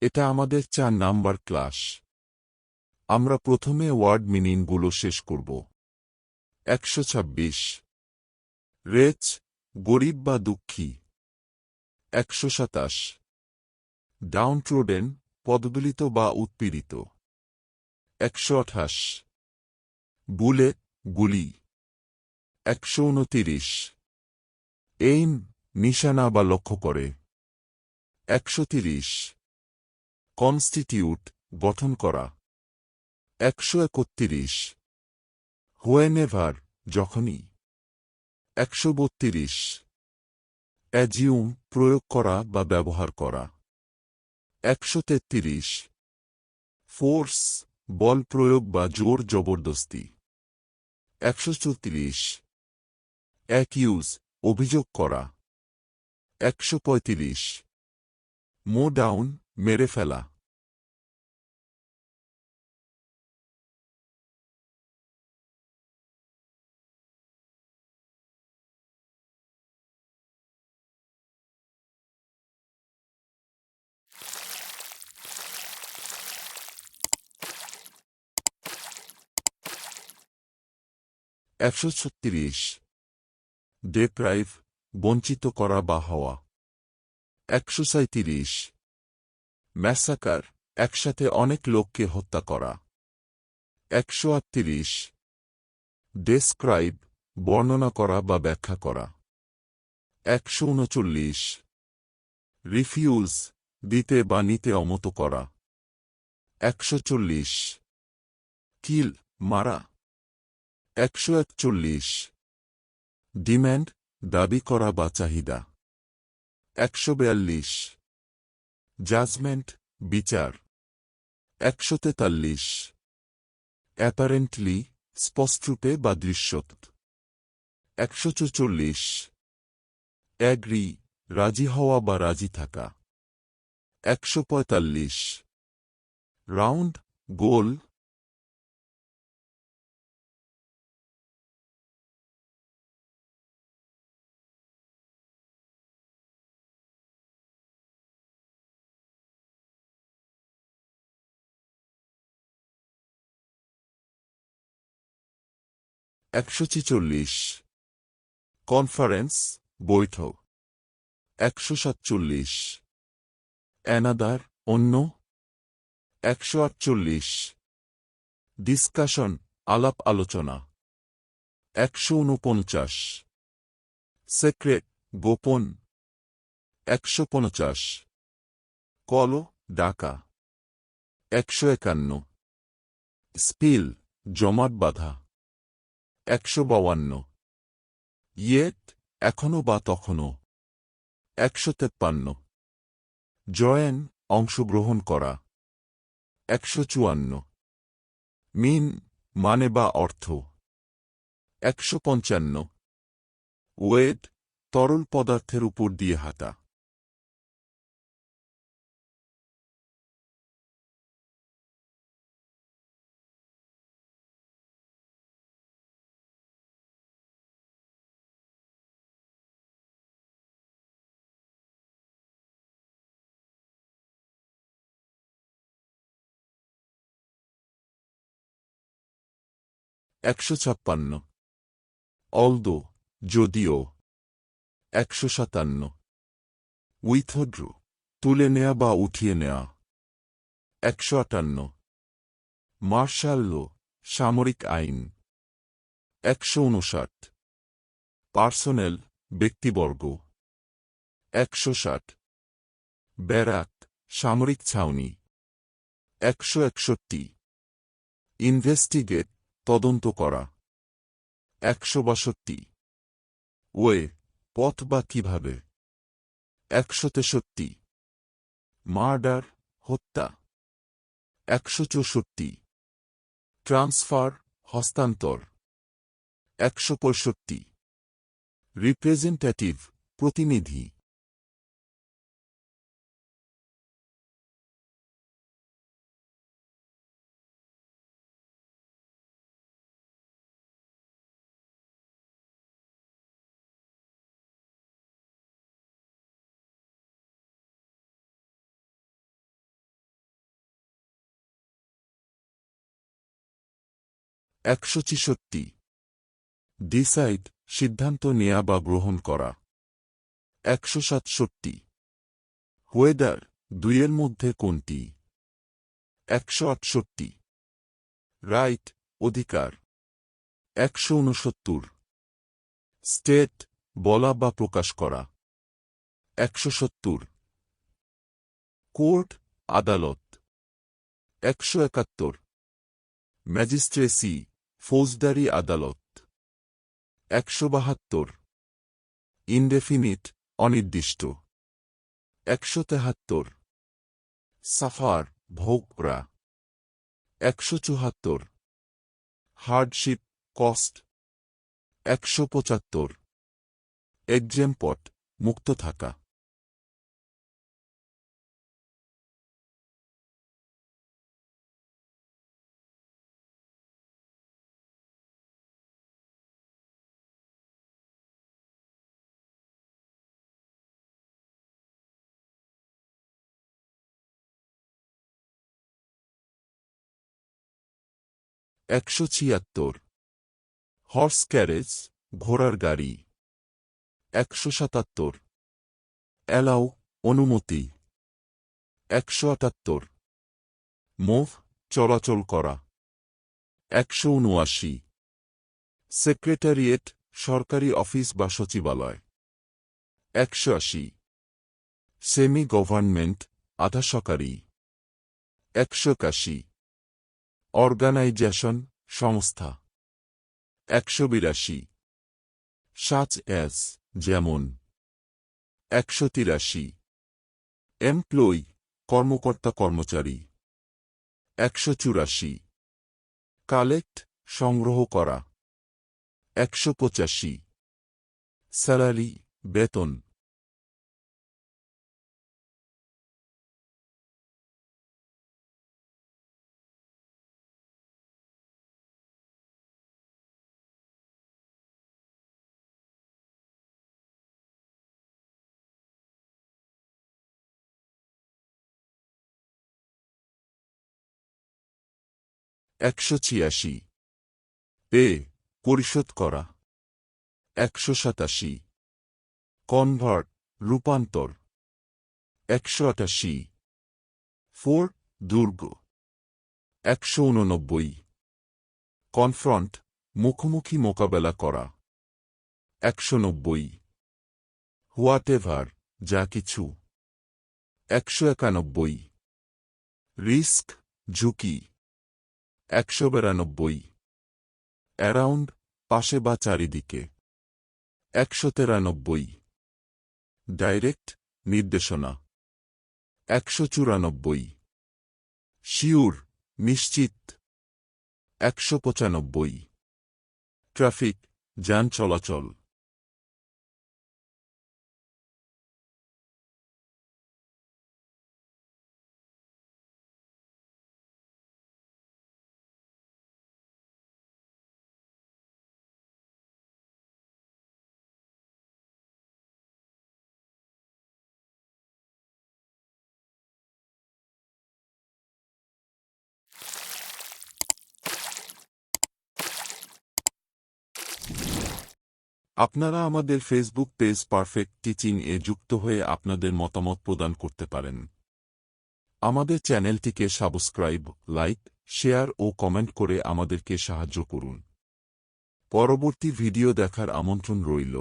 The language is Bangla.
এটা আমাদের 4 নাম্বার ক্লাস। আমরা প্রথমে ওয়ার্ড মিনিংগুলো শেষ করব। 126 রেচ, গরিব বা দুঃখী। 127 ডাউনট্রোডেন, পদদলিত বা উৎপীড়িত। 128 বুলেট, গুলি। 129 এইম, নিশানা বা লক্ষ্য করে। 130 কনস্টিটিউট, গঠন করা। 131 হোয়েনেভার, যখনই। 132 অ্যাজিউম, প্রয়োগ করা বা ব্যবহার করা। 133 ফোর্স, বল প্রয়োগ বা জোর জবরদস্তি। 134 অ্যাকিউজ, অভিযোগ করা। 135 মো ডাউন, মেরে ফেলা। 136 ডেপ্রাইভ, বঞ্চিত করা বা হওয়া। 137 ম্যাসাকার, একসাথে অনেক লোককে হত্যা করা। 138 ডেসক্রাইব, বর্ণনা করা বা ব্যাখ্যা করা। 139 রিফিউজ, দিতে বা নিতে অমত করা। 140 কিল, মারা। 141 ডিম্যান্ড, দাবি করা বা চাহিদা। 142 জাজমেন্ট, বিচার। 143 অ্যাপারেন্টলি, স্পষ্টরূপে বা দৃশ্যত। 144 অ্যাগ্রি, রাজি হওয়া বা রাজি থাকা। 145 রাউন্ড, গোল। 146 কনফারেন্স, বৈঠক। 147 অ্যানাদার, অন্য। 148 ডিসকাশন, আলাপ আলোচনা। 149 সেক্রেট, গোপন। 150 কল, ডাকা। 151 স্পিল, জমাট বাঁধা। 152 ইয়েট, এখনো বা তখনও। 153 জয়েন, অংশগ্রহণ করা। 154 মিন, মানে বা অর্থ। 155 ওয়েট, তরল পদার্থের উপর দিয়ে হাঁটা। একশো ছাপ্পান্ন অলদো, যদিও। 157 উইথড্রু, তুলে নেয়া বা উঠিয়ে নেয়া। 158 মার্শাল ল, সামরিক আইন। 159 পার্সোনেল, ব্যক্তিবর্গ। 160 ব্যারাক, সামরিক ছাউনি। 161 ইনভেস্টিগেট, তদন্ত করা। 162 ওয়ে, পথ বা কিভাবে। 163 মার্ডার, হত্যা। 164 ট্রান্সফার, হস্তান্তর। 165 রিপ্রেজেন্টেটিভ, প্রতিনিধি। 166 ডিসাইড সিদ্ধান্ত নেয়া বা গ্রহণ করা। 167 ওয়েদার দুইয়ের মধ্যে কোনটি? 168 রাইট অধিকার। 169 স্টেট বলা বা প্রকাশ করা। 170 কোর্ট আদালত। 171 ম্যাজিস্ট্রেসি ফৌজদারি আদালত। 172 ইনডেফিনিট অনির্দিষ্ট। 173 সাফার ভোগ করা। 174 হার্ডশিপ কস্ট। 175 এক্সেম্পট মুক্ত থাকা। 176 হর্স ক্যারেজ ঘোড়ার গাড়ি। 177 অ্যালাউ অনুমতি। 178 মুভ চলাচল করা। 179 সেক্রেটারিয়েট সরকারি অফিস বা সচিবালয়। 180 সেমি গভর্নমেন্ট আধা সরকারি। 181 অর্গানাইজেশন সংস্থা। 182 সাচ অ্যাজ যেমন। 183 এমপ্লয়ি কর্মকর্তা কর্মচারী। 184 কালেক্ট সংগ্রহ করা। 185 স্যালারি বেতন। 186 পে পরিশোধ করা। 187 কনভার্ট রূপান্তর। 188 ফোর দুর্গ। 189 কনফ্রন্ট মুখোমুখি মোকাবেলা করা। 190 হোয়াটএভার যা কিছু। 191 রিস্ক ঝুঁকি। 192 অ্যারাউন্ড পাশে বা চারিদিকে। 193 ডাইরেক্ট নির্দেশনা। 194 শিওর নিশ্চিত। 195 ট্রাফিক যান চলাচল। আপনারা আমাদের ফেসবুক পেজ পারফেক্ট টিচিং এ যুক্ত হয়ে আপনাদের মতামত প্রদান করতে পারেন। আমাদের চ্যানেলটিকে সাবস্ক্রাইব, লাইক, শেয়ার ও কমেন্ট করে আমাদেরকে সাহায্য করুন। পরবর্তী ভিডিও দেখার আমন্ত্রণ রইল।